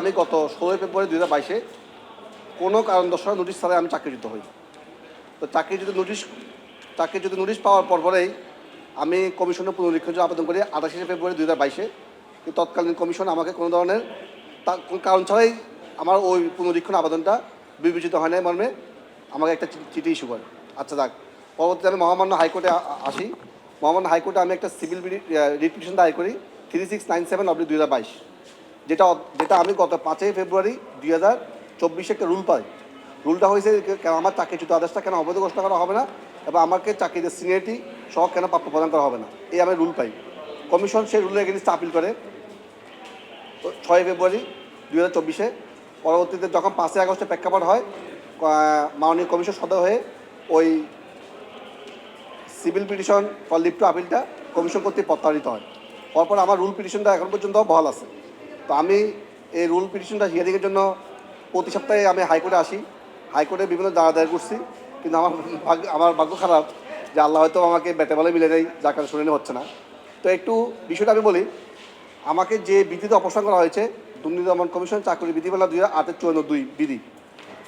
আমি গত 16 ফেব্রুয়ারি 2022 কোনো কারণ দর্শানো নোটিশ ছাড়াই আমি চাকরিচ্যুত হই। তো চাকরিচ্যুত নোটিশ পাওয়ার পরেই আমি কমিশনের পুনরীক্ষণের জন্য আবেদন করি 28 ফেব্রুয়ারি 2022। কিন্তু তৎকালীন কমিশন আমাকে কোনো ধরনের কোনো কারণ ছাড়াই আমার ওই পুনরীক্ষণ আবেদনটা বিবেচিত হয় নাই মর্মে আমাকে একটা চিঠি ইস্যু করে। আচ্ছা যাক, পরবর্তীতে আমি মহামান্য হাইকোর্টে আসি। মহামান্য হাইকোর্টে আমি একটা সিভিল রিট পিটিশন দায়ের করি 3697/2022, যেটা আমি গত 5 ফেব্রুয়ারি 2024 একটা রুল পাই। রুলটা হয়েছে আমার চাকরিচ্যুত আদেশটা কেন অবৈধ ঘোষণা করা হবে না এবং আমাকে চাকরিতে সিনিয়রিটি সহ কেন প্রাপ্য প্রদান করা হবে না, এই আমি রুল পাই। কমিশন সেই রুলের এগেইনস্টে আপিল করে 6 ফেব্রুয়ারি 2024। পরবর্তীতে যখন 5 আগস্টে প্রেক্ষাপট হয়, মাননীয় কমিশন সদয় হয়ে ওই civil petition for leave to আপিলটা কমিশন কর্তৃক প্রত্যাহারিত হয়। পরপর আমার রুল পিটিশনটা এখন পর্যন্ত বহাল আছে। তো আমি এই রুল পিটিশনটা হিয়ারিংয়ের জন্য প্রতি সপ্তাহে আমি হাইকোর্টে আসি। হাইকোর্টে বিভিন্ন দায়ের করছি, কিন্তু আমার ভাগ্য খারাপ যে আল্লাহ হয়তো আমাকে বেটে বলে মিলে দেয়, যার কারণে শুনানি হচ্ছে না। তো একটু বিষয়টা আমি বলি। আমাকে যে বিধিতে অপসারণ করা হয়েছে, দুর্নীতি দমন কমিশন চাকরি বিধিমালা 2008-54 বিধি,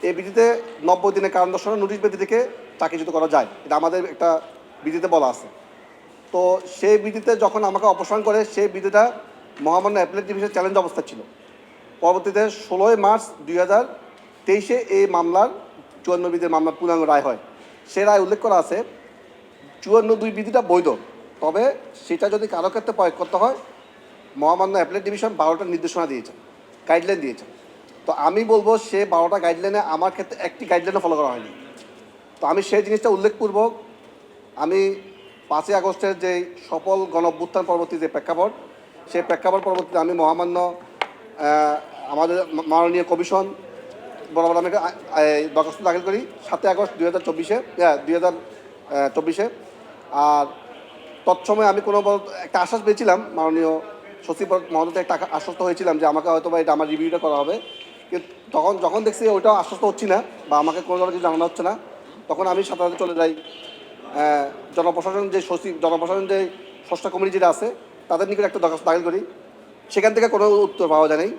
এই বিধিতে 90 দিনের কারণ দর্শানোর নোটিশ বিধি থেকে চাকরিচ্যুত করা যায়, এটা আমাদের একটা বিধিতে বলা আছে। তো সেই বিধিতে যখন আমাকে অপসারণ করে, সেই বিধিটা মহামান্য অ্যাপিলেট ডিভিশন চ্যালেঞ্জ অবস্থা ছিল। পরবর্তীতে 16 মার্চ 2023 এই মামলার 54 বিধির মামলার পূর্ণাঙ্গ রায় হয়। সে রায় উল্লেখ করা আছে 54 বিধিটা বৈধ, তবে সেটা যদি কারো ক্ষেত্রে প্রয়োগ করতে হয়, মহামান্য অ্যাপিলেট ডিভিশন 12টা নির্দেশনা দিয়েছেন, গাইডলাইন দিয়েছেন। তো আমি বলবো সে 12টা গাইডলাইনে আমার ক্ষেত্রে একটি গাইডলাইনও ফলো করা হয়নি। তো আমি সেই জিনিসটা উল্লেখপূর্বক আমি 5 আগস্টের যে সফল গণ অভ্যুত্থান পরবর্তী যে প্রেক্ষাপট, সেই প্রেক্ষাপট পরবর্তীতে আমি মহামান্য আমাদের মাননীয় কমিশন বরাবর আমি দরখাস্ত দাখিল করি 7 আগস্ট 2024। আর তৎসময় আমি কোনো একটা আশ্বাস পেয়েছিলাম, মাননীয় সচিব মহোদয় একটা আশ্বস্ত হয়েছিলাম যে আমাকে হয়তো বা এটা আমার রিভিউটা করা হবে। কিন্তু যখন দেখছি ওইটাও আশ্বস্ত হচ্ছি না বা আমাকে কোনো ধরনের কিছু জানানো হচ্ছে না, তখন আমি সাথে চলে যাই জনপ্রশাসন যে ষষ্ঠ কমিটি যেটা আছে তাদের নিকট একটা দরখাস্ত দাখিল করি। সেখান থেকে কোনো উত্তর পাওয়া যায় নাই।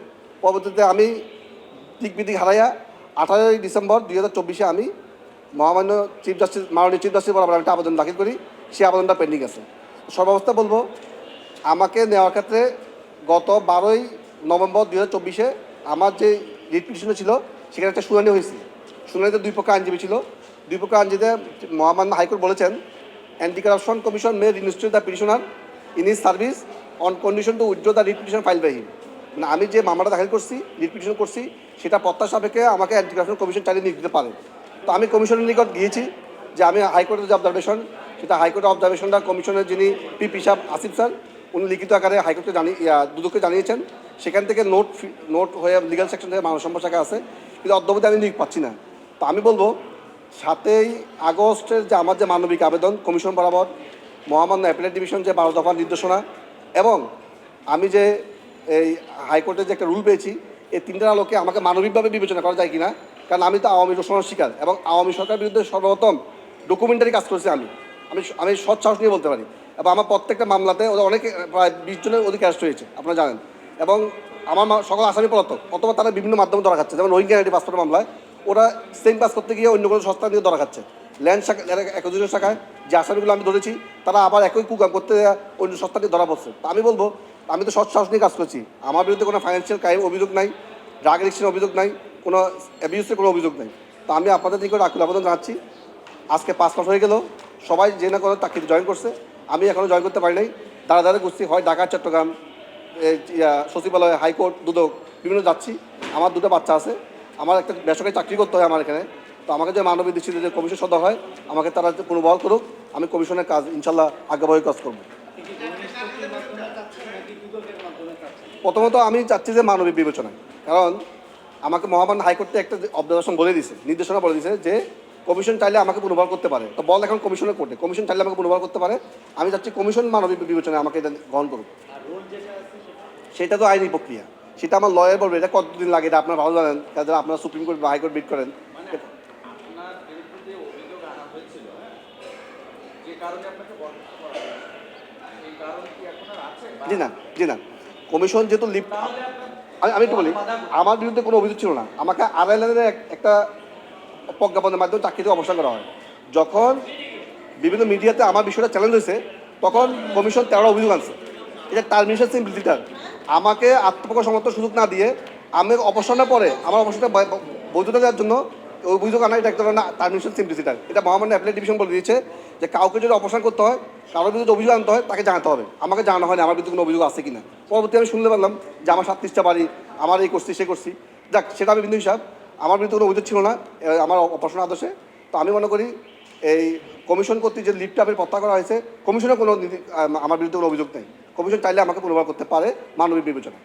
পরবর্তীতে আমি দিকবিদিক হারাইয়া 18 ডিসেম্বর 2024 আমি মাননীয় চিফ জাস্টিস বরাবর একটা আবেদন দাখিল করি। সেই আবেদনটা পেন্ডিং আছে। সর্বাবস্থা বলবো, আমাকে নেওয়ার ক্ষেত্রে গত 12 নভেম্বর 2024 আমার যে রিট পিটিশন ছিল সেখানে একটা শুনানি হয়েছে। শুনানিতে 2 পক্ষের আইনজীবী ছিল। 2 পক্ষের আইনজীবীদের মহামান্য হাইকোর্ট বলেছেন, anti corruption commission may reinstate the petitioner in his service on condition to withdraw the writ petition file by him. মানে আমি যে মামলাটা দাখিল করছি, রিট পিটিশন করছি, সেটা প্রত্যাশা সাপেক্ষে আমাকে অ্যান্টি কারাপশন কমিশন চালিয়ে নিয়ে দিতে পারে। তো আমি কমিশনের নিকট গিয়েছি যে আমি হাইকোর্টের যে অবজারভেশন, সেটা হাইকোর্টের অবজারভেশনটা কমিশনের যিনি পিপি সাহেব আসিফ স্যার, উনি লিখিত আকারে হাইকোর্টকে দুদককে জানিয়েছেন। সেখান থেকে নোট হয়ে লিগাল সেকশন থেকে মানব সম্পদ শাখা আছে, কিন্তু অদ্যবধি আমি নিয়োগ পাচ্ছি না। তো আমি বলবো 7 আগস্টের যে আমার যে মানবিক আবেদন কমিশন বরাবর, মহামান্য অ্যাপিলেট ডিভিশন যে 12 দফার নির্দেশনা, এবং আমি যে এই হাইকোর্টের যে একটা রুল পেয়েছি, এই 3টার আলোকে আমাকে মানবিকভাবে বিবেচনা করা যায় কিনা। কারণ আমি তো আওয়ামী রোষণের শিকার এবং আওয়ামী সরকারের বিরুদ্ধে সর্বপ্রথম ডকুমেন্টারি কাজ করেছি। আমি সৎ সাহস নিয়ে বলতে পারি। এবং আমার প্রত্যেকটা মামলাতে ওদের অনেক প্রায় 20 জনের অধিক অ্যারেস্ট হয়েছে, আপনারা জানেন। এবং আমার সকল আসামি পলাতক, অথবা তারা বিভিন্ন মাধ্যমে ধরা খাচ্ছে। যেমন রোহিঙ্গা আইডি পাসপোর্টের মামলায় ওরা সেম পাস করতে গিয়ে অন্য কোনো সংস্থা দিয়ে ধরা খাচ্ছে। ল্যান্ড শাখা একজনের শাখায় যে আসামিগুলো আমি ধরেছি, তারা আবার একই কুকাম করতে অন্য সংস্থা দিয়ে ধরা পড়ছে। তা আমি বলবো, আমি তো সৎ সাহস নিয়ে কাজ করছি। আমার বিরুদ্ধে কোনো ফাইন্যান্সিয়াল ক্রাইম অভিযোগ নাই, ড্রাগ এডিকশনের অভিযোগ নাই, কোনো অ্যাবিউসের কোনো অভিযোগ নাই। তো আমি আপনাদের নিকট আকুল আবেদন জানাচ্ছি। আজকে 5 মাস হয়ে গেল, সবাই যে না কোনো চাকরি জয়েন করছে, আমি এখনও জয়েন করতে পারি নাই। দাঁড়া ঘুরছি, হয় ঢাকা, চট্টগ্রাম, সচিবালয়, হাইকোর্ট, দুদক, বিভিন্ন যাচ্ছি। আমার 2টা বাচ্চা আছে, আমার একটা বেসরকারি চাকরি করতে হয় আমার এখানে। তো আমাকে যে মানবিক দৃষ্টিতে যে কমিশন সদস্য হয়, আমাকে তারা পুনর্বহাল করুক। আমি কমিশনের কাজ ইনশাল্লাহ আজ্ঞাবহে কাজ করব। প্রথমত আমি চাচ্ছি যে মানবিক বিবেচনায়, কারণ আমাকে মহামান্য হাইকোর্টে একটা অবজারভেশন বলে দিয়েছে, নির্দেশনা বলে দিয়েছে যে কমিশন চাইলে আমাকে পুনর্বহাল করতে পারে। তো বল এখন কমিশনের কোর্টে, কমিশন চাইলে আমাকে পুনর্বহাল করতে পারে। আমি চাচ্ছি কমিশন মানবিক বিবেচনায় আমাকে এটা গ্রহণ করুক। সেটা তো আইনি প্রক্রিয়া, সেটা আমার লয়ার বলবে। এটা কতদিন লাগে এটা আপনারা ভালো জানেন, কাজে আপনারা সুপ্রিম কোর্ট বা হাইকোর্ট বিট করেন। জি না, কমিশন যেহেতু লিভ আমি একটু বলি, আমার বিরুদ্ধে কোনো অভিযোগ ছিল না। আমাকে আড়াইলাইনের একটা প্রজ্ঞাপনের মাধ্যমে চাকরি থেকে অবসর করা হয়। যখন বিভিন্ন মিডিয়াতে আমার বিষয়টা চ্যালেঞ্জ হয়েছে, তখন কমিশন 13টা অভিযোগ আনছে। এটা টার্মিনেশন সিম্পলিসিটার। আমাকে আত্মপ্রকাশ সমর্থন সুযোগ না দিয়ে আমি অবসরের পরে আমার অবসরটা বৈধতা দেওয়ার জন্য ওই অভিযোগ আনা, এটা একটা ধরনের টার্মিনেশন সিম্পলিসিটার। এটা মহামান্য অ্যাপ্লাই ডিভিশন বলে দিয়েছে যে কাউকে যদি অপসারণ করতে হয়, কারোর বিরুদ্ধে অভিযোগ আনতে হয়, তাকে জানাতে হবে। আমাকে জানানো হয়নি আমার বিরুদ্ধে কোনো অভিযোগ আছে কিনা। পরবর্তী আমি শুনতে পারলাম যে আমার 37টা বাড়ি, আমার এই করছি সে করছি। যাক, সেটা আমি বিন্দু হিসাব, আমার বিরুদ্ধে কোনো অভিযোগ ছিল না আমার অপসারণ আদেশে। তো আমি মনে করি এই কমিশন কর্তৃক যে লিফটটা প্রত্যাহার করা হয়েছে, কমিশনের কোনো আমার বিরুদ্ধে কোনো অভিযোগ নেই। কমিশন চাইলে আমাকে পুনর্বার করতে পারে মানবিক বিবেচনা।